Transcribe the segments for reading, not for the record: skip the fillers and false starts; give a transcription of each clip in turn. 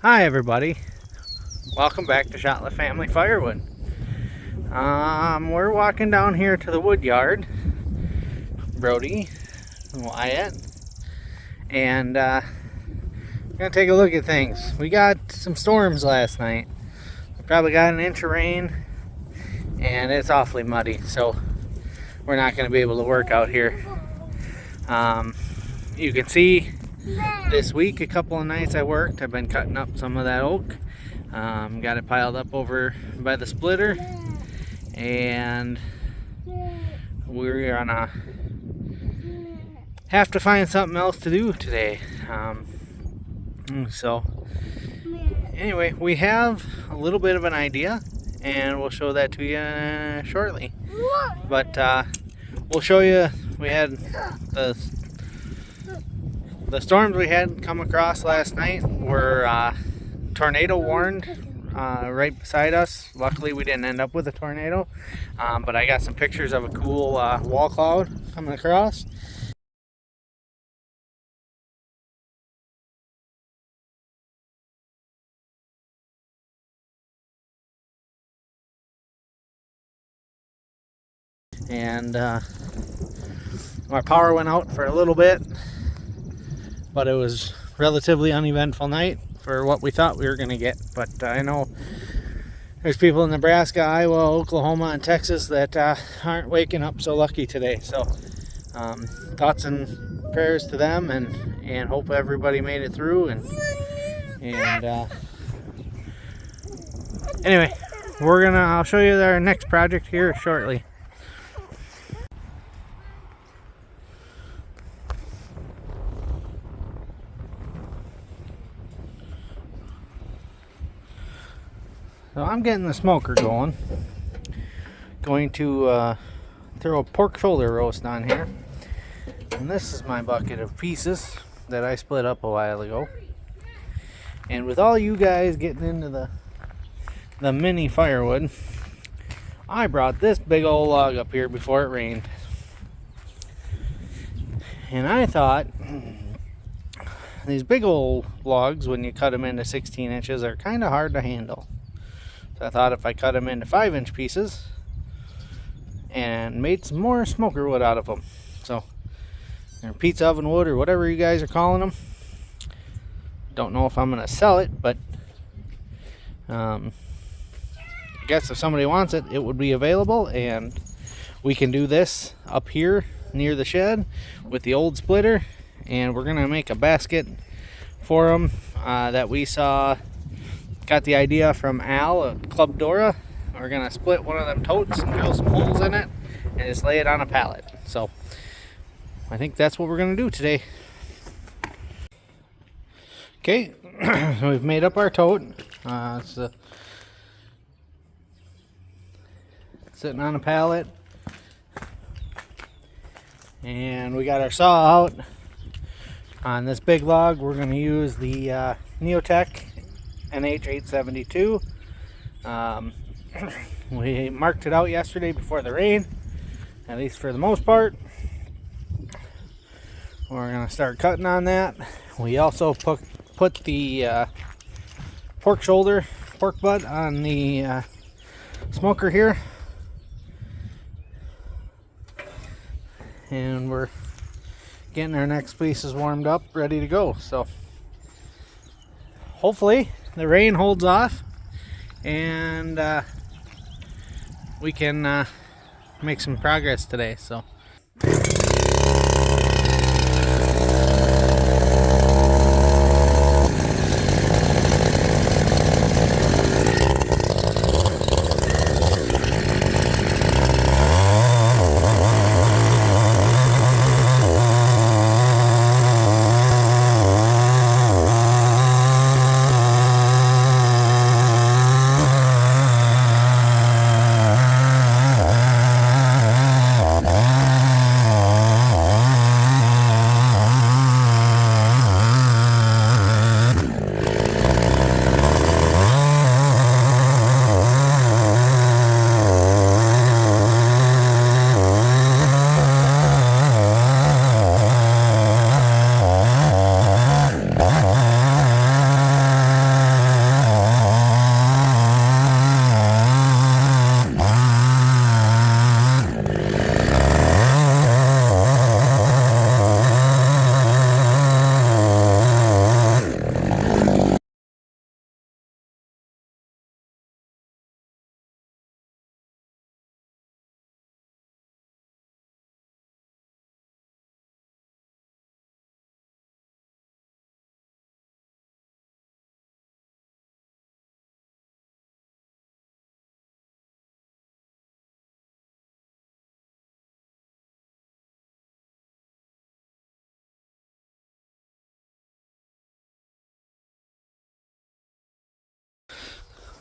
Hi everybody, welcome back to Shotliff Family Firewood. We're walking down here to the wood yard, Brody and Wyatt, and we're gonna take a look at things. We got some storms last night. We probably got an inch of rain, and it's awfully muddy, so we're not gonna be able to work out here. You can see this week, a couple of nights I worked, I've been cutting up some of that oak. Got it piled up over by the splitter, and we're gonna have to find something else to do today. So anyway, we have a little bit of an idea, and we'll show that to you shortly. But we'll show you, we had the storms we had come across last night were tornado warned right beside us. Luckily we didn't end up with a tornado, but I got some pictures of a cool wall cloud coming across. And our power went out for a little bit, but it was relatively uneventful night for what we thought we were going to get. But I know there's people in Nebraska, Iowa, Oklahoma, and Texas that aren't waking up so lucky today. So thoughts and prayers to them, and hope everybody made it through. And anyway, I'll show you our next project here shortly. So I'm getting the smoker going. Going to throw a pork shoulder roast on here. And this is my bucket of pieces that I split up a while ago. And with all you guys getting into the mini firewood, I brought this big old log up here before it rained. And I thought these big old logs, when you cut them into 16 inches, are kind of hard to handle. So I thought if I cut them into 5-inch pieces and made some more smoker wood out of them. So, or pizza oven wood, or whatever you guys are calling them. Don't know if I'm going to sell it, but I guess if somebody wants it, it would be available. And we can do this up here near the shed with the old splitter. And we're going to make a basket for them that we saw. Got the idea from Al at Club Dora. We're gonna split one of them totes and drill some holes in it and just lay it on a pallet. So I think that's what we're gonna do today. Okay, so we've made up our tote. It's sitting on a pallet, and we got our saw out. On this big log, we're gonna use the Neotech NH872. We marked it out yesterday before the rain, at least for the most part. We're gonna start cutting on that. We also put the pork butt on the smoker here, and we're getting our next pieces warmed up, ready to go. So hopefully the rain holds off, and we can make some progress today. So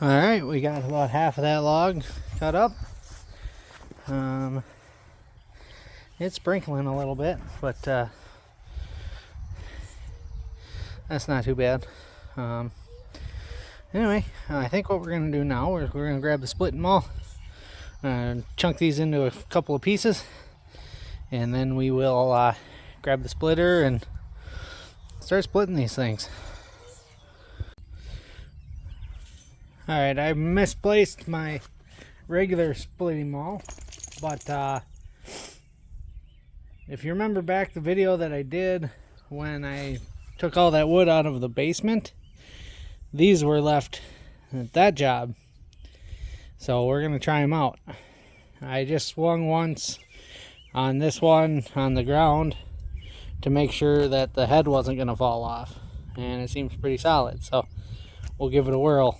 Alright, we got about half of that log cut up. It's sprinkling a little bit, but that's not too bad. Anyway, I think what we're going to do now is we're going to grab the splitting maul and chunk these into a couple of pieces, and then we will grab the splitter and start splitting these things. Alright, I misplaced my regular splitting maul, but if you remember back the video that I did when I took all that wood out of the basement, these were left at that job. So we're going to try them out. I just swung once on this one on the ground to make sure that the head wasn't going to fall off. And it seems pretty solid, so we'll give it a whirl.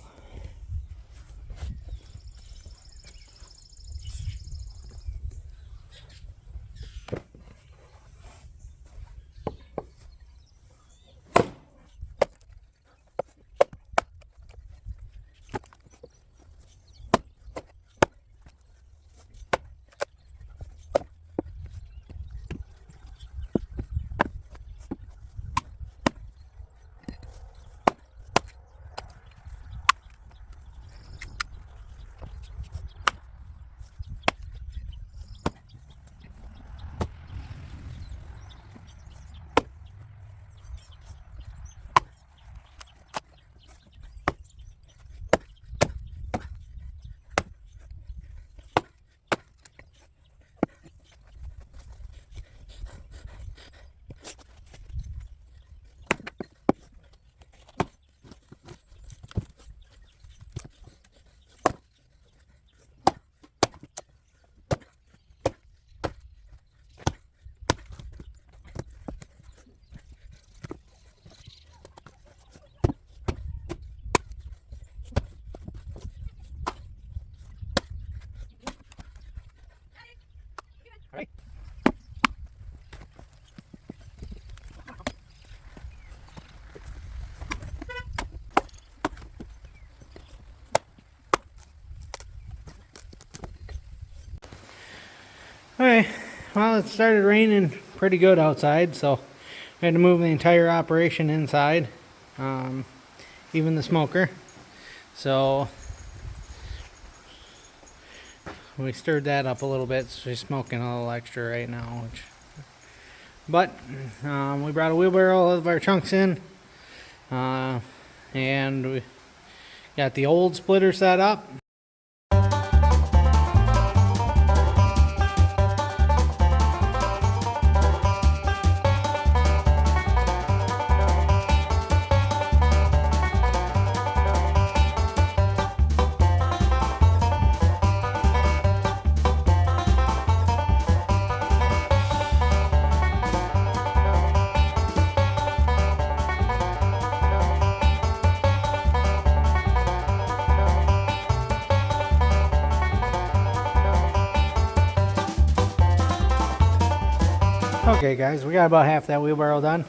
Alright, well, it started raining pretty good outside, so I had to move the entire operation inside, even the smoker. So we stirred that up a little bit, so she's smoking a little extra right now. But we brought a wheelbarrow of our chunks in, and we got the old splitter set up. Okay guys, we got about half that wheelbarrow done.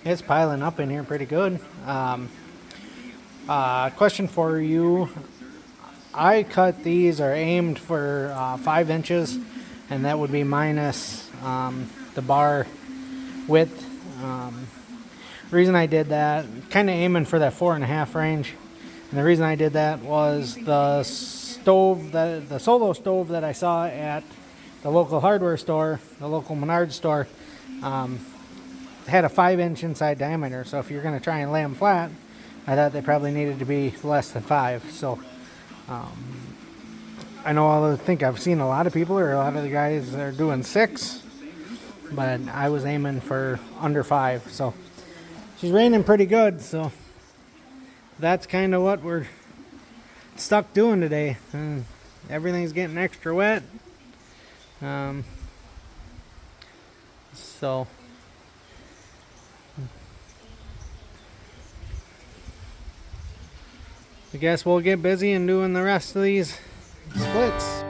It's piling up in here pretty good. Question for you. I cut these or aimed for 5 inches, and that would be minus the bar width. Reason I did that, kind of aiming for that 4.5 range. And the reason I did that was the stove, the solo stove that I saw at the local hardware store, the local Menards store, had a 5-inch inside diameter. So if you're going to try and lay them flat, I thought they probably needed to be less than 5. So I know, I think I've seen a lot of people, or a lot of the guys that are doing 6, but I was aiming for under 5. So she's raining pretty good, so that's kind of what we're stuck doing today. Everything's getting extra wet. So I guess we'll get busy and doing the rest of these splits.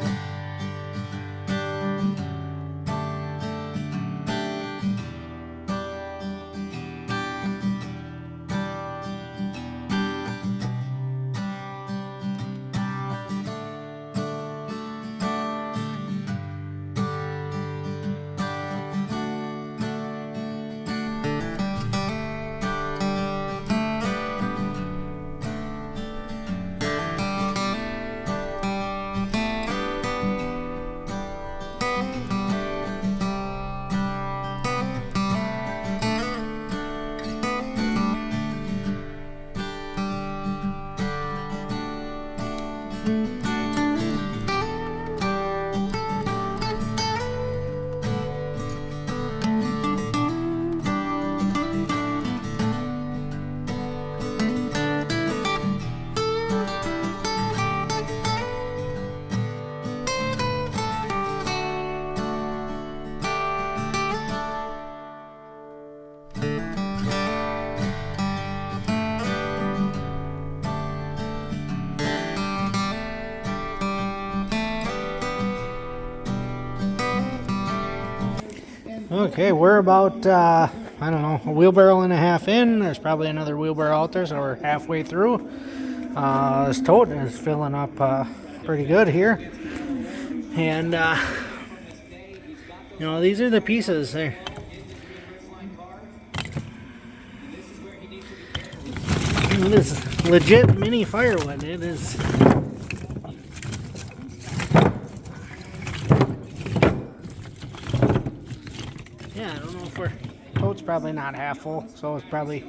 Okay, we're about, I don't know, a wheelbarrow and a half in. There's probably another wheelbarrow out there, so we're halfway through. This tote is filling up pretty good here. And, you know, these are the pieces. It is legit mini firewood. It is. Yeah, I don't know if tote's probably not half full, so it's probably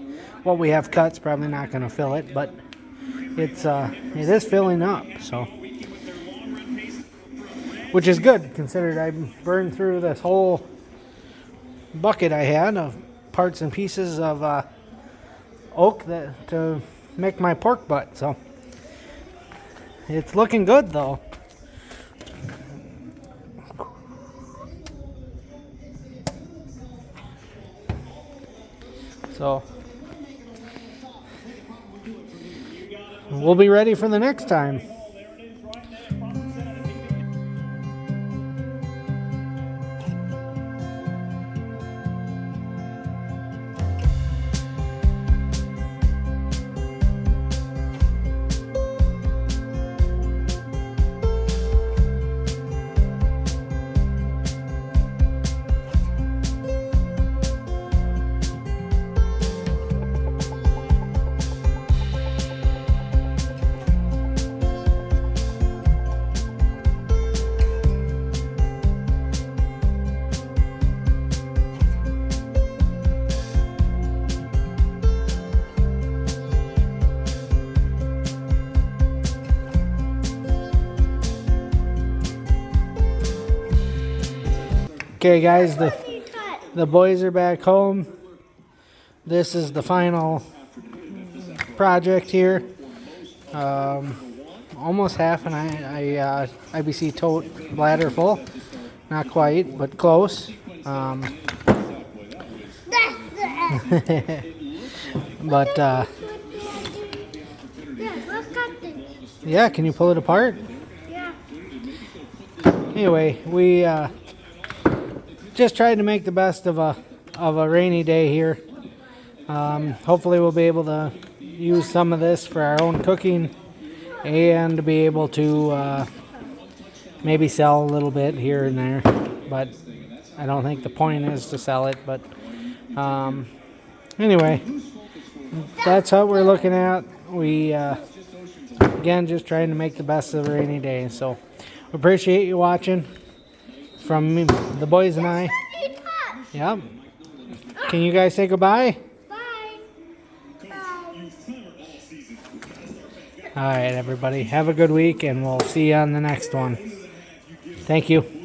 what we have cut's probably not going to fill it, but it is filling up, so, which is good considered I burned through this whole bucket I had of parts and pieces of oak to make my pork butt, so it's looking good though. So we'll be ready for the next time. Okay guys, the boys are back home. This is the final project here. Almost half an IBC tote bladder full. Not quite, but close. But yeah, can you pull it apart? Yeah. Anyway, we just tried to make the best of a rainy day here. Hopefully we'll be able to use some of this for our own cooking and to be able to maybe sell a little bit here and there, but I don't think the point is to sell it. But anyway, that's what we're looking at. We again just trying to make the best of a rainy day, so appreciate you watching. From me, the boys and I. Yep. Can you guys say goodbye? Bye. Bye. All right, everybody. Have a good week, and we'll see you on the next one. Thank you.